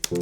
Hey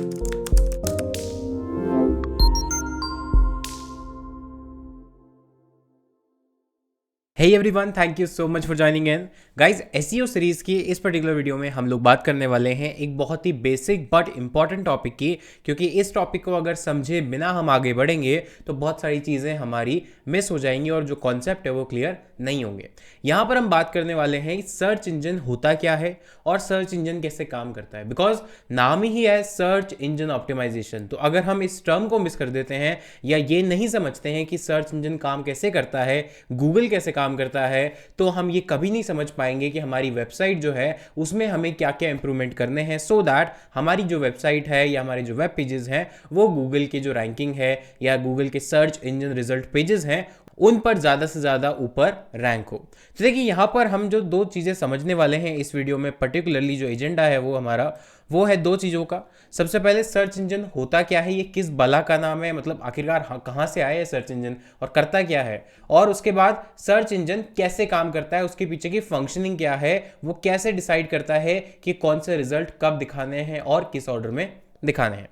everyone, thank you so much for joining in. Guys SEO series की इस particular video में हम लोग बात करने वाले हैं एक बहुत ही बेसिक बट इंपॉर्टेंट टॉपिक की, क्योंकि इस टॉपिक को अगर समझे बिना हम आगे बढ़ेंगे तो बहुत सारी चीज़ें हमारी मिस हो जाएंगी और जो कॉन्सेप्ट है वो क्लियर नहीं होंगे। यहाँ पर हम बात करने वाले हैं सर्च इंजन होता क्या है और सर्च इंजन कैसे काम करता है, बिकॉज नाम ही है सर्च इंजन ऑप्टिमाइजेशन। तो अगर हम इस टर्म को मिस कर देते हैं या ये नहीं समझते हैं कि सर्च इंजन काम कैसे करता है, गूगल कैसे काम करता है, तो हम ये कभी नहीं समझ पाएंगे कि हमारी वेबसाइट जो है उसमें हमें क्या क्या इंप्रूवमेंट करने हैं, सो दैट हमारी जो वेबसाइट है या हमारे जो वेब पेजेस हैं वो गूगल के जो रैंकिंग है या गूगल के सर्च इंजन रिजल्ट पेजेस हैं उन पर ज़्यादा से ज़्यादा ऊपर रैंक हो। तो देखिए यहाँ पर हम जो दो चीज़ें समझने वाले हैं इस वीडियो में, पर्टिकुलरली जो एजेंडा है वो हमारा वो है दो चीज़ों का। सबसे पहले सर्च इंजन होता क्या है, ये किस बला का नाम है, मतलब आखिरकार कहाँ से आया है सर्च इंजन और करता क्या है, और उसके बाद सर्च इंजन कैसे काम करता है, उसके पीछे की फंक्शनिंग क्या है, वो कैसे डिसाइड करता है कि कौन से रिजल्ट कब दिखाने हैं और किस ऑर्डर में दिखाने हैं।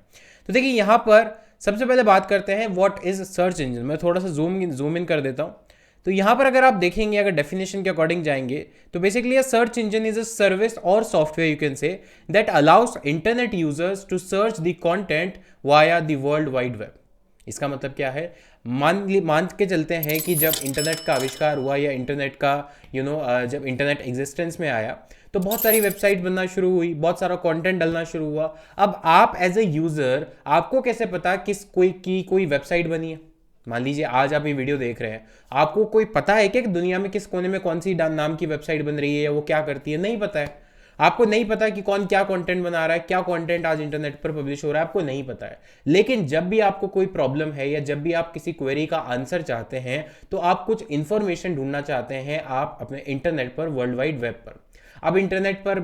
तो देखिए यहाँ पर सबसे पहले बात करते हैं व्हाट इज सर्च इंजन। मैं थोड़ा सा जूम इन कर देता हूँ। तो यहाँ पर अगर आप देखेंगे, अगर डेफिनेशन के अकॉर्डिंग जाएंगे तो basically search engine is a service or software you can say that allows internet users to search the content via the world wide web. इसका मतलब क्या है, मान के चलते हैं कि जब इंटरनेट का आविष्कार हुआ या इंटरनेट का जब इंटरनेट एग्जिस्टेंस में आया तो बहुत सारी वेबसाइट बनना शुरू हुई, बहुत सारा कंटेंट डलना शुरू हुआ। अब आप एज ए यूजर, आपको कैसे पता कोई वेबसाइट बनी है? मान लीजिए आज आप ये वीडियो देख रहे हैं, आपको कोई पता है कि दुनिया में किस कोने में कौन सी नाम की वेबसाइट बन रही है या वो क्या करती है? नहीं पता है। आपको नहीं पता कि कौन क्या कंटेंट बना रहा है, क्या कंटेंट आज इंटरनेट पर पब्लिश हो रहा है, आपको नहीं पता है। लेकिन जब भी आपको कोई प्रॉब्लम है या जब भी आप किसी क्वेरी का आंसर चाहते हैं तो आप कुछ इंफॉर्मेशन ढूंढना चाहते हैं आप अपने इंटरनेट पर, वर्ल्ड वाइड वेब पर। अब इंटरनेट पर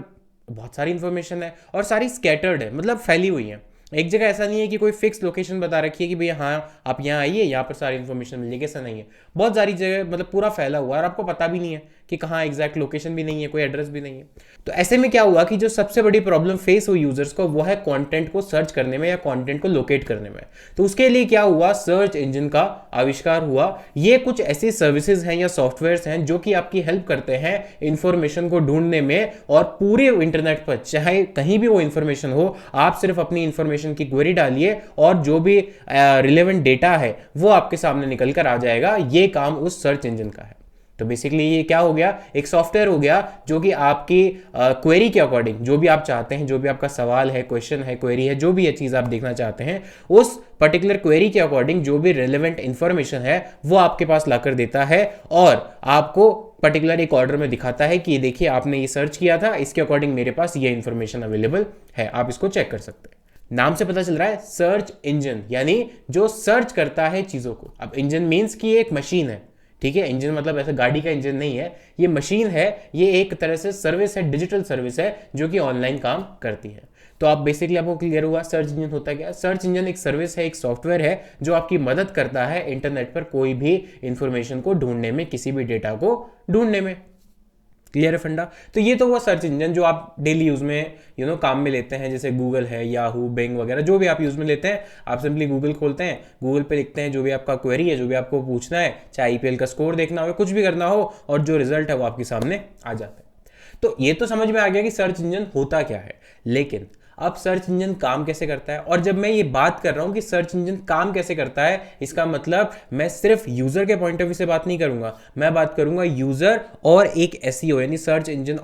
बहुत सारी इंफॉर्मेशन है और सारी स्कैटर्ड है, मतलब फैली हुई है। एक जगह ऐसा नहीं है कि कोई फिक्स लोकेशन बता रखी है कि भैया हाँ आप यहाँ आइए, यहाँ पर सारी इन्फॉर्मेशन मिल जाएगी, ऐसा नहीं है। बहुत सारी जगह मतलब पूरा फैला हुआ है और आपको पता भी नहीं है कि कहाँ एग्जैक्ट लोकेशन भी नहीं है, कोई एड्रेस भी नहीं है। तो ऐसे में क्या हुआ कि जो सबसे बड़ी प्रॉब्लम फेस हुई यूजर्स को वो है कंटेंट को सर्च करने में या कंटेंट को लोकेट करने में। तो उसके लिए क्या हुआ, सर्च इंजन का आविष्कार हुआ। ये कुछ ऐसी सर्विसेज हैं या सॉफ्टवेयर्स हैं जो कि आपकी हेल्प करते हैं इंफॉर्मेशन को ढूंढने में, और पूरे इंटरनेट पर चाहे कहीं भी वो इंफॉर्मेशन हो, आप सिर्फ अपनी इंफॉर्मेशन की क्वेरी डालिए और जो भी रिलेवेंट डेटा है वो आपके सामने निकल कर आ जाएगा। ये काम उस सर्च इंजन का है। तो बेसिकली ये क्या हो गया, एक सॉफ्टवेयर हो गया जो कि आपकी क्वेरी के अकॉर्डिंग जो भी आप चाहते हैं, जो भी आपका सवाल है, क्वेश्चन है, क्वेरी है, जो भी ये चीज आप देखना चाहते हैं, उस पर्टिकुलर क्वेरी के अकॉर्डिंग जो भी रिलेवेंट इंफॉर्मेशन है वो आपके पास लाकर देता है और आपको पर्टिकुलर एक ऑर्डर में दिखाता है कि देखिए आपने ये सर्च किया था, इसके अकॉर्डिंग मेरे पास ये इंफॉर्मेशन अवेलेबल है, आप इसको चेक कर सकते हैं। नाम से पता चल रहा है सर्च इंजन, यानी जो सर्च करता है चीजों को। अब इंजन मीन्स कि एक मशीन है, ठीक है। इंजन मतलब ऐसे गाड़ी का इंजन नहीं है, ये मशीन है, ये एक तरह से सर्विस है, डिजिटल सर्विस है जो कि ऑनलाइन काम करती है। तो आप बेसिकली आपको क्लियर हुआ सर्च इंजन होता क्या है। सर्च इंजन एक सर्विस है, एक सॉफ्टवेयर है जो आपकी मदद करता है इंटरनेट पर कोई भी इंफॉर्मेशन को ढूंढने में, किसी भी डेटा को ढूंढने में। क्लियर है फंडा। तो ये तो हुआ सर्च इंजन जो आप डेली यूज में काम में लेते हैं, जैसे गूगल है, याहू, बिंग वगैरह जो भी आप यूज में लेते हैं। आप सिंपली गूगल खोलते हैं, गूगल पे लिखते हैं जो भी आपका क्वेरी है, जो भी आपको पूछना है, चाहे आईपीएल का स्कोर देखना हो, कुछ भी करना हो, और जो रिजल्ट है वो आपके सामने आ जाता है। तो ये तो समझ में आ गया कि सर्च इंजन होता क्या है। लेकिन अब सर्च इंजन काम कैसे करता है, और जब मैं ये बात कर रहा हूं कि सर्च इंजन काम कैसे करता है, इसका मतलब मैं सिर्फ यूजर के पॉइंट ऑफ व्यू से बात नहीं करूंगा, मैं बात करूंगा यूजर और एक एसईओ यानी सर्च इंजन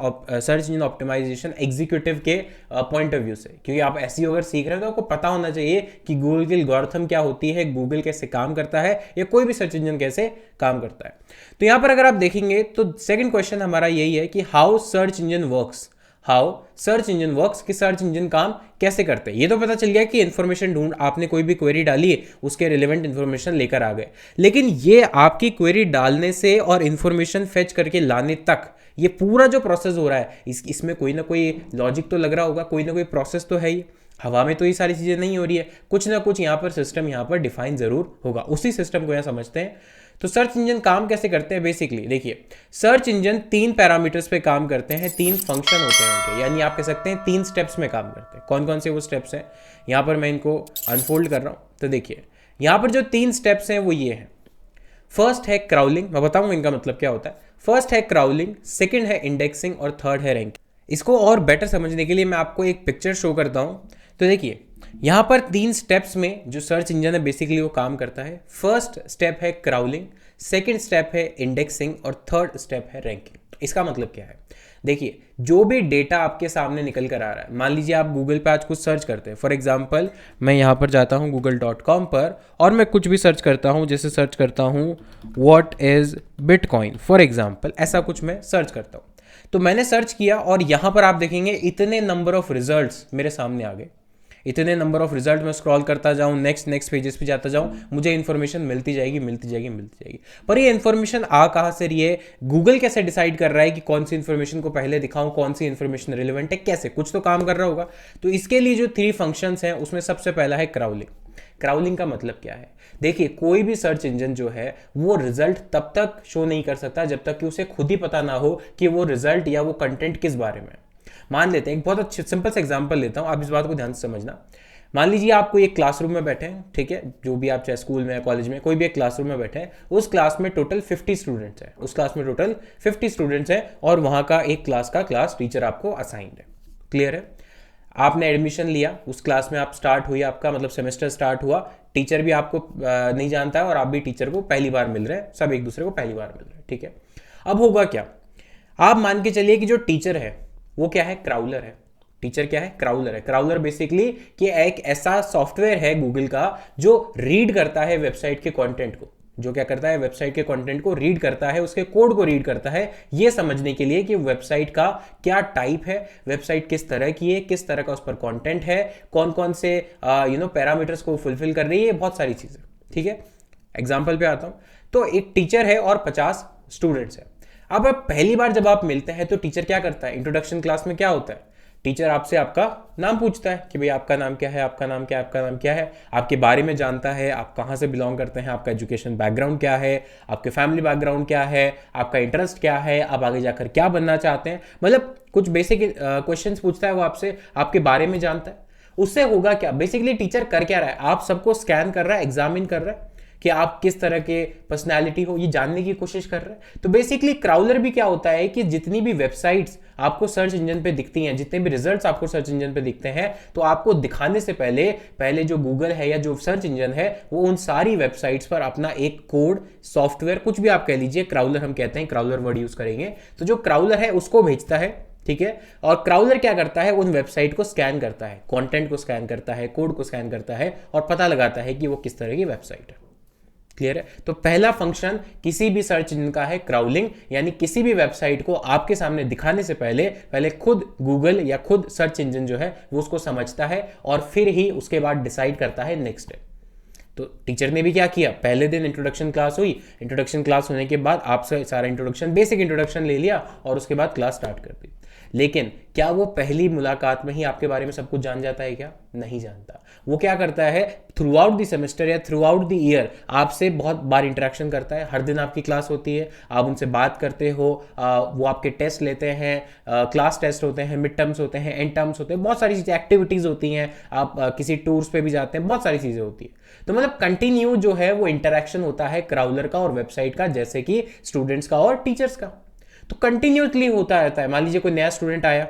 ऑप्टिमाइजेशन एग्जीक्यूटिव के पॉइंट ऑफ व्यू से। क्योंकि आप एसईओ अगर सीख रहे हैं तो आपको पता होना चाहिए कि गूगल की एल्गोरिथम क्या होती है, गूगल कैसे काम करता है, या कोई भी सर्च इंजन कैसे काम करता है। तो यहां पर अगर आप देखेंगे तो सेकंड क्वेश्चन हमारा यही है कि how search engine works. How search engine works, कि सर्च इंजन काम कैसे करते हैं। ये तो पता चल गया कि इंफॉर्मेशन ढूंढ, आपने कोई भी क्वेरी डाली, उसके रिलेवेंट इंफॉर्मेशन लेकर आ गए। लेकिन ये आपकी क्वेरी डालने से और इंफॉर्मेशन फेच करके लाने तक ये पूरा जो प्रोसेस हो रहा है, इसमें कोई ना कोई लॉजिक तो लग रहा होगा, कोई ना कोई प्रोसेस तो है ही। हवा में तो ये सारी चीजें नहीं हो रही है, कुछ ना कुछ यहाँ पर सिस्टम यहाँ पर डिफाइन जरूर होगा। उसी सिस्टम को यहाँ समझते हैं। तो सर्च इंजन काम कैसे करते हैं बेसिकली देखिए, सर्च इंजन 3 पैरामीटर्स पे काम करते हैं, 3 फंक्शन होते हैं उनके, यानी आप कह सकते हैं 3 स्टेप्स में काम करते हैं। कौन कौन से वो स्टेप्स हैं, यहाँ पर मैं इनको अनफोल्ड कर रहा हूँ। तो देखिए यहाँ पर जो 3 स्टेप्स हैं वो ये हैं। फर्स्ट है क्राउलिंग, मैं बताऊंगा इनका मतलब क्या होता है। फर्स्ट है क्राउलिंग, सेकंड है इंडेक्सिंग और थर्ड है रैंकिंग। इसको और बेटर समझने के लिए मैं आपको एक पिक्चर शो करता हूं। तो देखिए यहां पर 3 स्टेप्स में जो सर्च इंजन है बेसिकली वो काम करता है। फर्स्ट स्टेप है क्राउलिंग, सेकंड स्टेप है इंडेक्सिंग और थर्ड स्टेप है रैंकिंग। इसका मतलब क्या है, देखिए जो भी डेटा आपके सामने निकल कर आ रहा है, मान लीजिए आप गूगल पे आज कुछ सर्च करते हैं। फॉर एग्जांपल मैं यहाँ पर जाता हूँ google.com पर और मैं कुछ भी सर्च करता हूँ, जैसे सर्च करता हूँ what is bitcoin for example, ऐसा कुछ मैं सर्च करता हूँ। तो मैंने सर्च किया और यहाँ पर आप देखेंगे इतने नंबर ऑफ रिजल्ट्स मेरे सामने आ गए। इतने नंबर ऑफ रिजल्ट में स्क्रॉल करता जाऊं, नेक्स्ट पेजेस पे जाता जाऊं, मुझे इन्फॉर्मेशन मिलती जाएगी। पर ये इन्फॉर्मेशन आ कहाँ से रही है, गूगल कैसे डिसाइड कर रहा है कि कौन सी इन्फॉर्मेशन को पहले दिखाऊं, कौन सी इन्फॉर्मेशन रिलेवेंट है, कैसे, कुछ तो काम कर रहा होगा। तो इसके लिए जो 3 फंक्शंस हैं उसमें सबसे पहला है क्राउलिंग। क्राउलिंग का मतलब क्या है, देखिए कोई भी सर्च इंजन जो है वो रिजल्ट तब तक शो नहीं कर सकता जब तक कि उसे खुद ही पता ना हो कि वो रिजल्ट या वो कंटेंट किस बारे में। मान लेते हैं एक बहुत अच्छे सिंपल सा एग्जांपल लेता हूं, आप इस बात को ध्यान से समझना। मान लीजिए आप कोई एक क्लासरूम में बैठे हैं, ठीक है, जो भी आप चाहे स्कूल में या कॉलेज में कोई भी एक क्लासरूम में बैठे हैं, उस क्लास में टोटल 50 स्टूडेंट्स हैं, उस क्लास में टोटल 50 स्टूडेंट्स हैं और वहां का एक क्लास का क्लास टीचर आपको असाइंड है। क्लियर है, आपने एडमिशन लिया, उस क्लास में आप स्टार्ट हुई, आपका मतलब सेमेस्टर स्टार्ट हुआ, टीचर भी आपको नहीं जानता है और आप भी टीचर को पहली बार मिल रहे हैं, सब एक दूसरे को पहली बार मिल रहे हैं, ठीक है। अब होगा क्या, आप मान के चलिए कि जो टीचर है वो क्या है, क्राउलर है। टीचर क्या है, क्राउलर है। क्राउलर बेसिकली कि एक ऐसा सॉफ्टवेयर है गूगल का जो रीड करता है वेबसाइट के कंटेंट को, जो क्या करता है, वेबसाइट के कंटेंट को रीड करता है, उसके कोड को रीड करता है, ये समझने के लिए कि वेबसाइट का क्या टाइप है, वेबसाइट किस तरह की है, किस तरह का उस पर कंटेंट है, कौन कौन से पैरामीटर्स को फुलफिल कर रही है, बहुत सारी चीजें, ठीक है। एग्जाम्पल पे आता हूं, तो एक टीचर है और 50 स्टूडेंट्स है। अब पहली बार जब आप मिलते हैं तो टीचर क्या करता है, इंट्रोडक्शन क्लास में क्या होता है, टीचर आपसे आपका नाम पूछता है कि भाई आपका नाम क्या है, आपका नाम क्या है, आपका नाम क्या है, आपके बारे में जानता है, आप कहाँ से बिलोंग करते हैं, आपका एजुकेशन बैकग्राउंड क्या है, आपके फैमिली बैकग्राउंड क्या है, आपका इंटरेस्ट क्या है, आप आगे जाकर क्या बनना चाहते हैं, मतलब कुछ बेसिक क्वेश्चंस पूछता है वो आपसे, आपके बारे में जानता है। उससे होगा क्या, बेसिकली टीचर कर क्या रहा है, आप सबको स्कैन कर रहा है, एग्जामिन कर रहा है कि आप किस तरह के पर्सनालिटी हो, ये जानने की कोशिश कर रहे हैं। तो बेसिकली क्राउलर भी क्या होता है कि जितनी भी वेबसाइट्स आपको सर्च इंजन पे दिखती हैं, जितने भी रिजल्ट्स आपको सर्च इंजन पे दिखते हैं, तो आपको दिखाने से पहले जो गूगल है या जो सर्च इंजन है वो उन सारी वेबसाइट्स पर अपना एक कोड, सॉफ्टवेयर, कुछ भी आप कह लीजिए, क्राउलर हम कहते हैं, क्राउलर वर्ड यूज करेंगे, तो जो क्राउलर है उसको भेजता है, ठीक है। और क्राउलर क्या करता है, उन वेबसाइट को स्कैन करता है, कंटेंट को स्कैन करता है, कोड को स्कैन करता है और पता लगाता है कि वो किस तरह की वेबसाइट है। क्लियर है, तो पहला फंक्शन किसी भी सर्च इंजन का है क्राउलिंग, यानी किसी भी वेबसाइट को आपके सामने दिखाने से पहले खुद गूगल या खुद सर्च इंजन जो है वो उसको समझता है और फिर ही उसके बाद डिसाइड करता है नेक्स्ट स्टेप। तो टीचर ने भी क्या किया, पहले दिन इंट्रोडक्शन क्लास हुई, इंट्रोडक्शन क्लास होने के बाद आपसे सारा इंट्रोडक्शन, बेसिक इंट्रोडक्शन ले लिया और उसके बाद क्लास स्टार्ट कर दी। लेकिन क्या वो पहली मुलाकात में ही आपके बारे में सब कुछ जान जाता है क्या, नहीं जानता। वो क्या करता है, थ्रू आउट द सेमेस्टर या थ्रू आउट द ईयर आपसे बहुत बार इंटरेक्शन करता है, हर दिन आपकी क्लास होती है, आप उनसे बात करते हो, वो आपके टेस्ट लेते हैं, क्लास टेस्ट होते हैं, मिड टर्म्स होते हैं, एंड टर्म्स होते हैं, बहुत सारी चीज़ें, एक्टिविटीज़ होती हैं, आप किसी टूर्स पे भी जाते हैं, बहुत सारी चीज़ें होती है। तो मतलब कंटिन्यू जो है वो इंटरेक्शन होता है क्राउलर का और वेबसाइट का, जैसे कि स्टूडेंट्स का और टीचर्स का। तो कंटिन्यूसली होता रहता है। मान लीजिए कोई नया स्टूडेंट आया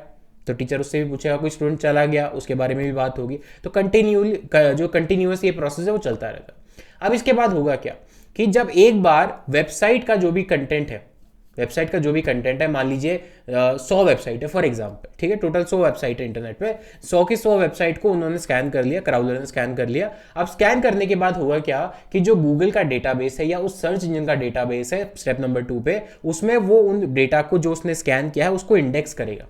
तो टीचर उससे भी पूछेगा, कोई स्टूडेंट चला गया उसके बारे में भी बात होगी। तो कंटिन्यूअस ये प्रोसेस है वो चलता रहता है। अब इसके बाद होगा क्या कि जब एक बार वेबसाइट का जो भी कंटेंट है, मान लीजिए 100 वेबसाइट है फॉर एग्जांपल, ठीक है, टोटल 100 वेबसाइट है इंटरनेट पे, 100 की 100 वेबसाइट को उन्होंने स्कैन कर लिया, क्राउलर ने स्कैन कर लिया। अब स्कैन करने के बाद होगा क्या कि जो गूगल का डेटाबेस है या उस सर्च इंजन का डेटाबेस है स्टेप नंबर 2 पे, उसमें वो उन डेटा को जो उसने स्कैन किया है उसको इंडेक्स करेगा।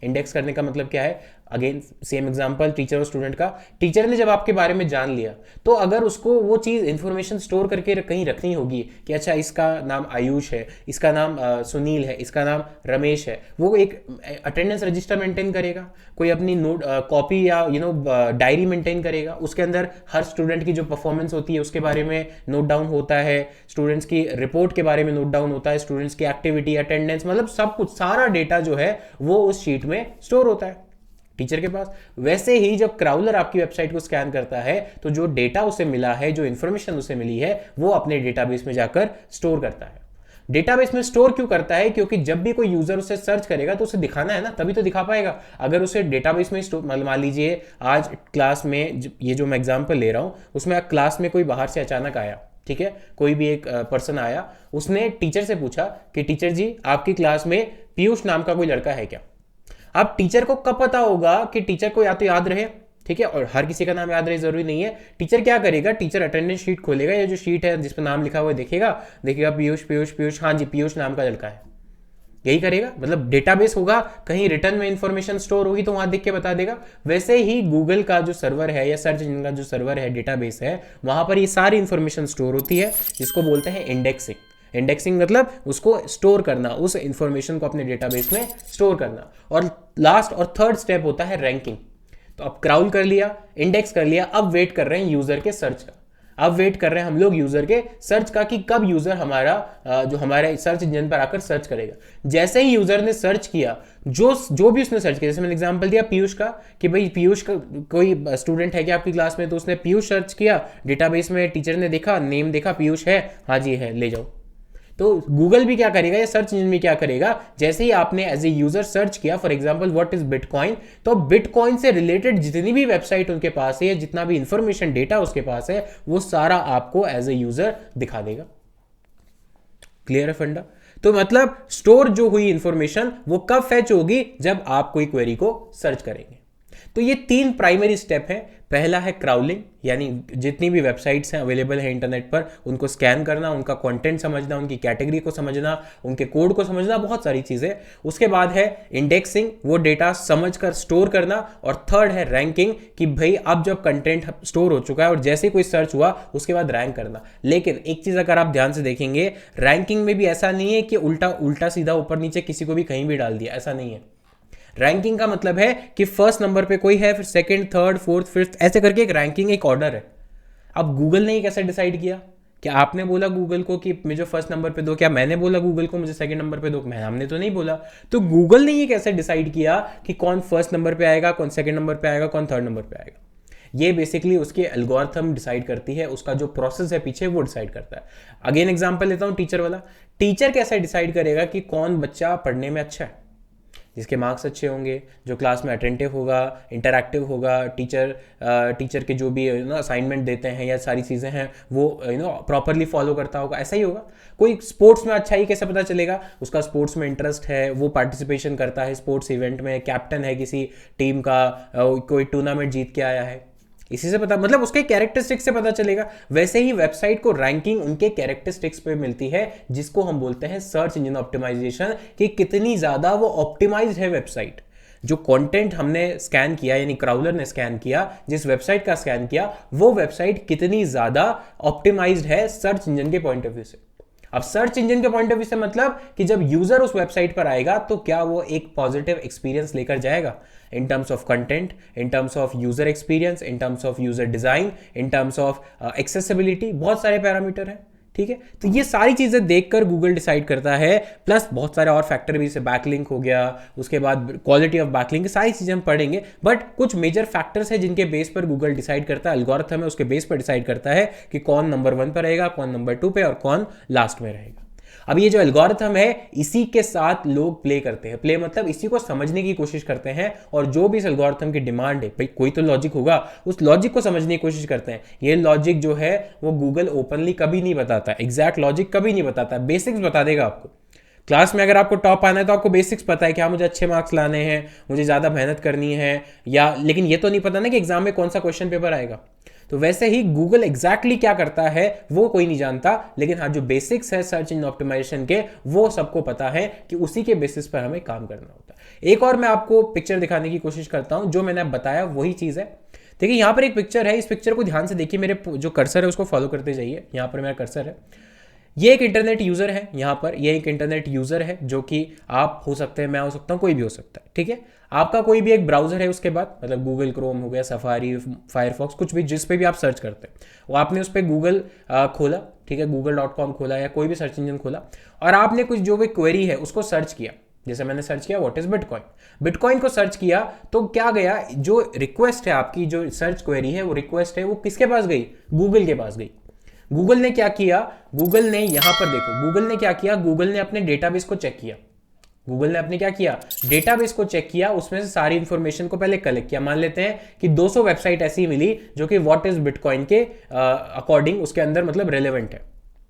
इंडेक्स करने का मतलब क्या है, अगेन सेम एग्जांपल टीचर और स्टूडेंट का। टीचर ने जब आपके बारे में जान लिया तो अगर उसको वो चीज़ इंफॉर्मेशन स्टोर करके कहीं रखनी होगी कि अच्छा इसका नाम आयुष है, इसका नाम सुनील है, इसका नाम रमेश है, वो एक अटेंडेंस रजिस्टर मेंटेन करेगा, कोई अपनी नोट कॉपी या डायरी मेंटेन करेगा, उसके अंदर हर स्टूडेंट की जो परफॉर्मेंस होती है उसके बारे में नोट डाउन होता है, स्टूडेंट्स की रिपोर्ट के बारे में नोट डाउन होता है, स्टूडेंट्स की एक्टिविटी, अटेंडेंस, मतलब सब कुछ, सारा डेटा जो है वो उस शीट में स्टोर होता है टीचर के पास। वैसे ही जब क्राउलर आपकी वेबसाइट को स्कैन करता है तो जो डेटा उसे मिला है, जो इंफॉर्मेशन उसे मिली है, वो अपने डेटाबेस में जाकर स्टोर करता है। डेटाबेस में स्टोर क्यों करता है? क्योंकि जब भी कोई यूजर उसे सर्च करेगा तो उसे दिखाना है ना, तभी तो दिखा पाएगा। अगर उसे डेटाबेस में स्टोर, मान लीजिए आज क्लास में ये जो मैं एग्जांपल ले रहा हूं उसमें क्लास में कोई बाहर से अचानक आया, ठीक है, कोई भी एक पर्सन आया, उसने टीचर से पूछा कि टीचर जी आपकी क्लास में पीयूष नाम का कोई लड़का है क्या? अब टीचर को कब पता होगा कि टीचर को या तो याद रहे, ठीक है, और हर किसी का नाम याद रहे जरूरी नहीं है। टीचर क्या करेगा? टीचर अटेंडेंस शीट खोलेगा, या जो शीट है जिस पर नाम लिखा हुआ है देखेगा पीयूष पीयूष पीयूष, हाँ जी पीयूष नाम का लड़का है, यही करेगा। मतलब डेटाबेस होगा, कहीं रिटर्न में इंफॉर्मेशन स्टोर होगी तो वहां देख के बता देगा। वैसे ही गूगल का जो सर्वर है या सर्च इंजन का जो सर्वर है, डेटाबेस है, वहां पर ये सारी इंफॉर्मेशन स्टोर होती है, जिसको बोलते हैं इंडेक्सिंग। इंडेक्सिंग मतलब उसको स्टोर करना, उस इंफॉर्मेशन को अपने डेटाबेस में स्टोर करना। और लास्ट और थर्ड स्टेप होता है रैंकिंग। तो अब क्राउल कर लिया, इंडेक्स कर लिया, अब वेट कर रहे हैं यूजर के सर्च का। अब वेट कर रहे हैं हम लोग यूजर के सर्च का कि कब यूजर हमारा जो हमारे सर्च इंजन पर आकर सर्च करेगा। जैसे ही यूजर ने सर्च किया, जो भी उसने सर्च किया, जैसे मैंने एग्जांपल दिया पीयूष का, कि भाई पीयूष का कोई स्टूडेंट है क्या आपकी क्लास में, तो उसने पीयूष सर्च किया डेटाबेस में, टीचर ने देखा, नेम देखा, पीयूष है, हाँ जी है, ले जाओ। तो गूगल भी क्या करेगा या सर्च इंजन भी क्या करेगा? जैसे ही आपने एज ए यूजर सर्च किया for example what is bitcoin, तो बिटकॉइन से रिलेटेड जितनी भी वेबसाइट उनके पास है, जितना भी इंफॉर्मेशन डेटा उसके पास है, वो सारा आपको एज ए यूजर दिखा देगा। क्लियर है फंडा? तो मतलब स्टोर जो हुई इंफॉर्मेशन वो कब फैच होगी? जब आप कोई क्वेरी को सर्च करेंगे। तो ये 3 प्राइमरी स्टेप है। पहला है क्राउलिंग, यानी जितनी भी वेबसाइट्स हैं अवेलेबल है इंटरनेट पर, उनको स्कैन करना, उनका कंटेंट समझना, उनकी कैटेगरी को समझना, उनके कोड को समझना, बहुत सारी चीज़ें। उसके बाद है इंडेक्सिंग, वो डेटा समझकर स्टोर करना। और थर्ड है रैंकिंग, कि भाई अब जब कंटेंट स्टोर हो चुका है और जैसे कोई सर्च हुआ उसके बाद रैंक करना। लेकिन एक चीज़ अगर आप ध्यान से देखेंगे, रैंकिंग में भी ऐसा नहीं है कि उल्टा सीधा ऊपर नीचे किसी को भी कहीं भी डाल दिया, ऐसा नहीं है। रैंकिंग का मतलब है कि फर्स्ट नंबर पे कोई है, फिर सेकंड, थर्ड, फोर्थ, फिफ्थ, ऐसे करके एक रैंकिंग, एक ऑर्डर है। अब गूगल ने ये कैसे डिसाइड किया? क्या आपने बोला गूगल को कि मुझे फर्स्ट नंबर पे दो? क्या मैंने बोला गूगल को मुझे सेकंड नंबर पे दो? हमने तो नहीं बोला। तो गूगल ने ये कैसे डिसाइड किया कि कौन फर्स्ट नंबर पे आएगा, कौन सेकंड नंबर पे आएगा, कौन थर्ड नंबर पे आएगा? ये बेसिकली उसके एल्गोरिथम डिसाइड करती है, उसका जो प्रोसेस है पीछे वो डिसाइड करता है। अगेन एग्जांपल लेता हूँ टीचर वाला। टीचर कैसे डिसाइड करेगा कि कौन बच्चा पढ़ने में अच्छा है? जिसके मार्क्स अच्छे होंगे, जो क्लास में अटेंटिव होगा, इंटरैक्टिव होगा, टीचर के जो भी असाइनमेंट देते हैं या सारी चीज़ें हैं वो प्रॉपरली फॉलो करता होगा, ऐसा ही होगा। कोई स्पोर्ट्स में अच्छा ही कैसे पता चलेगा? उसका स्पोर्ट्स में इंटरेस्ट है, वो पार्टिसिपेशन करता है स्पोर्ट्स इवेंट में, कैप्टन है किसी टीम का, कोई टूर्नामेंट जीत के आया है, इसी से पता, मतलब उसके कैरेक्टरिस्टिक्स से पता चलेगा। वैसे ही वेबसाइट को रैंकिंग उनके कैरेक्टरिस्टिक्स पे मिलती है, जिसको हम बोलते हैं सर्च इंजन ऑप्टिमाइजेशन, कि कितनी ज्यादा वो ऑप्टिमाइज्ड है वेबसाइट। जो कंटेंट हमने स्कैन किया, यानी क्राउलर ने स्कैन किया, जिस वेबसाइट का स्कैन किया, वो वेबसाइट कितनी ज्यादा ऑप्टिमाइज्ड है सर्च इंजन के पॉइंट ऑफ व्यू से। अब सर्च इंजन के पॉइंट ऑफ व्यू से मतलब कि जब यूजर उस वेबसाइट पर आएगा तो क्या वो एक पॉजिटिव एक्सपीरियंस लेकर जाएगा, in terms of content, in terms of user experience, in terms of user design, in terms of accessibility, बहुत सारे पैरामीटर हैं। ठीक है, तो ये सारी चीजें देखकर गूगल डिसाइड करता है, प्लस बहुत सारे और फैक्टर भी, जैसे बैकलिंक हो गया, उसके बाद क्वालिटी ऑफ बैकलिंक, सारी चीजें हम पढ़ेंगे। बट कुछ मेजर फैक्टर्स है जिनके बेस पर गूगल डिसाइड करता है, एल्गोरिथम है उसके बेस पर डिसाइड करता है कि कौन नंबर 1 पर रहेगा, कौन नंबर 2 पे और कौन लास्ट में रहेगा। अब ये जो एल्गोरिथम है, इसी के साथ लोग प्ले करते हैं। प्ले मतलब इसी को समझने की कोशिश करते हैं, और जो भी इस एल्गोरिथम की डिमांड है, भाई कोई तो लॉजिक होगा, उस लॉजिक को समझने की कोशिश करते हैं। ये लॉजिक जो है वो गूगल ओपनली कभी नहीं बताता, एग्जैक्ट लॉजिक कभी नहीं बताता, बेसिक्स बता देगा आपको। क्लास में अगर आपको टॉप आना है तो आपको बेसिक्स पता है कि हाँ मुझे अच्छे मार्क्स लाने हैं, मुझे ज़्यादा मेहनत करनी है, या लेकिन ये तो नहीं पता ना कि एग्जाम में कौन सा क्वेश्चन पेपर आएगा। तो वैसे ही गूगल एग्जैक्टली क्या करता है वो कोई नहीं जानता, लेकिन हाँ जो बेसिक्स है सर्च इंजन ऑप्टिमाइजेशन के वो सबको पता है कि उसी के बेसिस पर हमें काम करना होता है। एक और मैं आपको पिक्चर दिखाने की कोशिश करता हूं, जो मैंने बताया वही चीज है। देखिए यहाँ पर एक पिक्चर है, इस पिक्चर को ध्यान से देखिए, मेरे जो कर्सर है उसको फॉलो करते जाइए। यहाँ पर मेरा कर्सर है, ये एक इंटरनेट यूज़र है, यहाँ पर ये एक इंटरनेट यूज़र है जो कि आप हो सकते हैं, मैं हो सकता हूँ, कोई भी हो सकता है, ठीक है। आपका कोई भी एक ब्राउज़र है उसके बाद, मतलब गूगल क्रोम हो गया, सफारी, फायरफॉक्स, कुछ भी जिस पे भी आप सर्च करते हैं, वो आपने उस पर गूगल खोला, ठीक है, google.com खोला या कोई भी सर्च इंजन खोला, और आपने कुछ जो भी क्वेरी है उसको सर्च किया। जैसे मैंने सर्च किया व्हाट इज बिटकॉइन, बिटकॉइन को सर्च किया, तो क्या गया, जो रिक्वेस्ट है आपकी, जो सर्च क्वेरी है वो रिक्वेस्ट है, वो किसके पास गई, गूगल के पास गई। गूगल ने क्या किया, गूगल ने यहां पर देखो, गूगल ने क्या किया, गूगल ने अपने डेटाबेस को चेक किया। गूगल ने अपने क्या किया, डेटाबेस को चेक किया, उसमें से सारी इंफॉर्मेशन को पहले कलेक्ट किया। मान लेते हैं कि 200 वेबसाइट ऐसी मिली जो कि व्हाट इज बिटकॉइन के अकॉर्डिंग उसके अंदर मतलब रेलेवेंट है,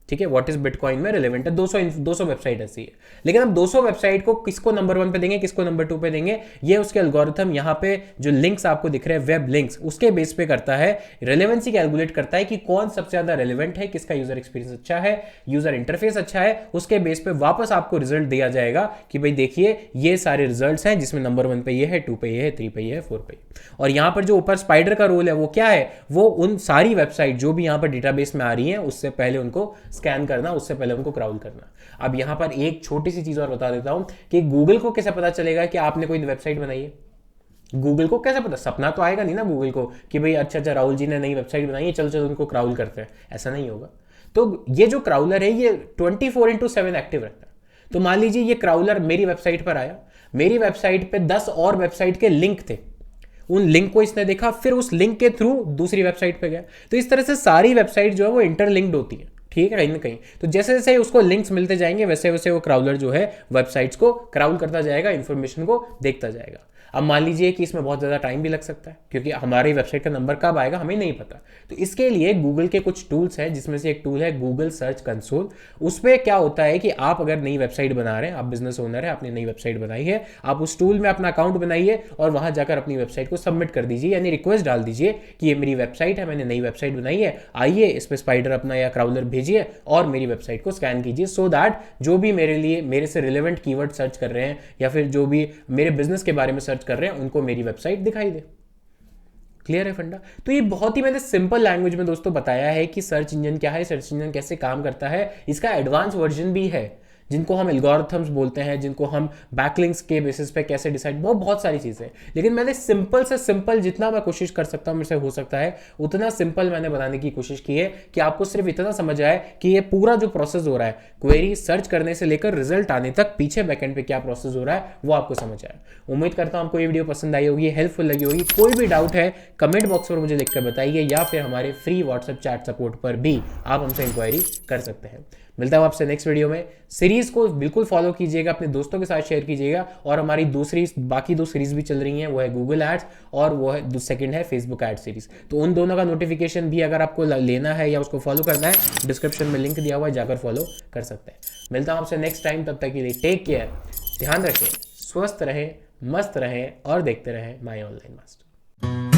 ठीक है, व्हाट इज बिटकॉइन में रेलेवेंट है। 200 वेबसाइट ऐसी है, लेकिन अब 200 वेबसाइट को किसको नंबर 1 पे देंगे, किसको नंबर 2 पे देंगे, ये उसके एल्गोरिथम यहाँ पे जो लिंक्स आपको दिख रहे हैं, वेब लिंक्स, उसके बेस पे करता है, रेलेवेंसी कैलकुलेट करता है कि कौन सबसे ज्यादा रेलेवेंट है, किसका यूजर एक्सपीरियंस अच्छा है, यूजर इंटरफेस अच्छा है। उसके बेस पे वापस आपको रिजल्ट दिया जाएगा कि भाई देखिए ये सारे रिजल्ट्स हैं, जिसमें नंबर 1 पे ये है, 2 पे ये है, 3 पे ये है, 4 पे। और यहाँ पर जो ऊपर स्पाइडर का रोल है वो क्या है, वो उन सारी वेबसाइट जो भी यहाँ पर डेटाबेस में आ रही हैं उससे पहले उनको स्कैन करना, उससे पहले उनको क्राउल करना। अब यहां पर एक छोटी सी चीज और बता देता हूं कि गूगल को कैसे पता चलेगा कि आपने कोई वेबसाइट बनाई है। गूगल को कैसे पता, सपना तो आएगा नहीं ना गूगल को कि भाई अच्छा अच्छा राहुल जी ने नई वेबसाइट बनाई है, चल चल उनको क्राउल करते हैं, ऐसा नहीं होगा। तो ये जो क्राउलर है ये 24/7 एक्टिव रहता है। तो मान लीजिए ये क्राउलर मेरी वेबसाइट पर आया, मेरी वेबसाइट पे 10 और वेबसाइट के लिंक थे, उन लिंक को इसने देखा, फिर उस लिंक के थ्रू दूसरी वेबसाइट पे गया। तो इस तरह से सारी वेबसाइट जो है वो इंटरलिंक्ड होती है, ठीक है, कहीं ना कहीं। तो जैसे जैसे उसको लिंक्स मिलते जाएंगे वैसे वैसे वो क्राउलर जो है वेबसाइट्स को क्राउल करता जाएगा, इंफॉर्मेशन को देखता जाएगा। अब मान लीजिए कि इसमें बहुत ज़्यादा टाइम भी लग सकता है, क्योंकि हमारी वेबसाइट का नंबर कब आएगा हमें नहीं पता। तो इसके लिए गूगल के कुछ टूल्स हैं, जिसमें से एक टूल है गूगल सर्च कंसोल। उसमें क्या होता है कि आप अगर नई वेबसाइट बना रहे हैं, आप बिजनेस ओनर है, आपने नई वेबसाइट बनाई है, आप उस टूल में अपना अकाउंट बनाइए और वहां जाकर अपनी वेबसाइट को सबमिट कर दीजिए, यानी रिक्वेस्ट डाल दीजिए कि ये मेरी वेबसाइट है, मैंने नई वेबसाइट बनाई है, आइए इस पर स्पाइडर अपना या क्राउलर भेजिए और मेरी वेबसाइट को स्कैन कीजिए, सो दैट जो भी मेरे लिए मेरे से रिलेवेंट कीवर्ड सर्च कर रहे हैं या फिर जो भी मेरे बिजनेस के बारे में सर्च कर रहे हैं उनको मेरी वेबसाइट दिखाई दे। क्लियर है फंडा। तो ये बहुत ही मैंने सिंपल लैंग्वेज में दोस्तों बताया है कि सर्च इंजन क्या है, सर्च इंजन कैसे काम करता है। इसका एडवांस वर्जन भी है जिनको हम एल्गोरिथम्स बोलते हैं, जिनको हम बैकलिंक्स के बेसिस पे कैसे डिसाइड, बहुत सारी चीज़ें। लेकिन मैंने सिंपल से सिंपल जितना मैं कोशिश कर सकता हूँ मेरे से हो सकता है उतना सिंपल मैंने बताने की कोशिश की है कि आपको सिर्फ इतना समझ आए कि ये पूरा जो प्रोसेस हो रहा है क्वेरी सर्च करने से लेकर रिजल्ट आने तक पीछे बैकएंड पे क्या प्रोसेस हो रहा है वो आपको समझ आए। उम्मीद करता हूँ आपको ये वीडियो पसंद आई होगी, हेल्पफुल लगी होगी। कोई भी डाउट है कमेंट बॉक्स पर मुझे लिखकर बताइए, या फिर हमारे फ्री व्हाट्सएप चैट सपोर्ट पर भी आप हमसे इंक्वायरी कर सकते हैं। मिलता हूं आपसे नेक्स्ट वीडियो में। सीरीज को बिल्कुल फॉलो कीजिएगा, अपने दोस्तों के साथ शेयर कीजिएगा, और हमारी बाकी दो सीरीज भी चल रही हैं, वो है गूगल एड्स और वो है सेकंड है फेसबुक एड सीरीज। तो उन दोनों का नोटिफिकेशन भी अगर आपको लेना है या उसको फॉलो करना है, डिस्क्रिप्शन में लिंक दिया हुआ है, जाकर फॉलो कर सकते हैं। मिलता हूं आपसे नेक्स्ट टाइम, तब तक के लिए टेक केयर, ध्यान रखें, स्वस्थ रहें, मस्त रहें और देखते रहें माई ऑनलाइन मास्टर।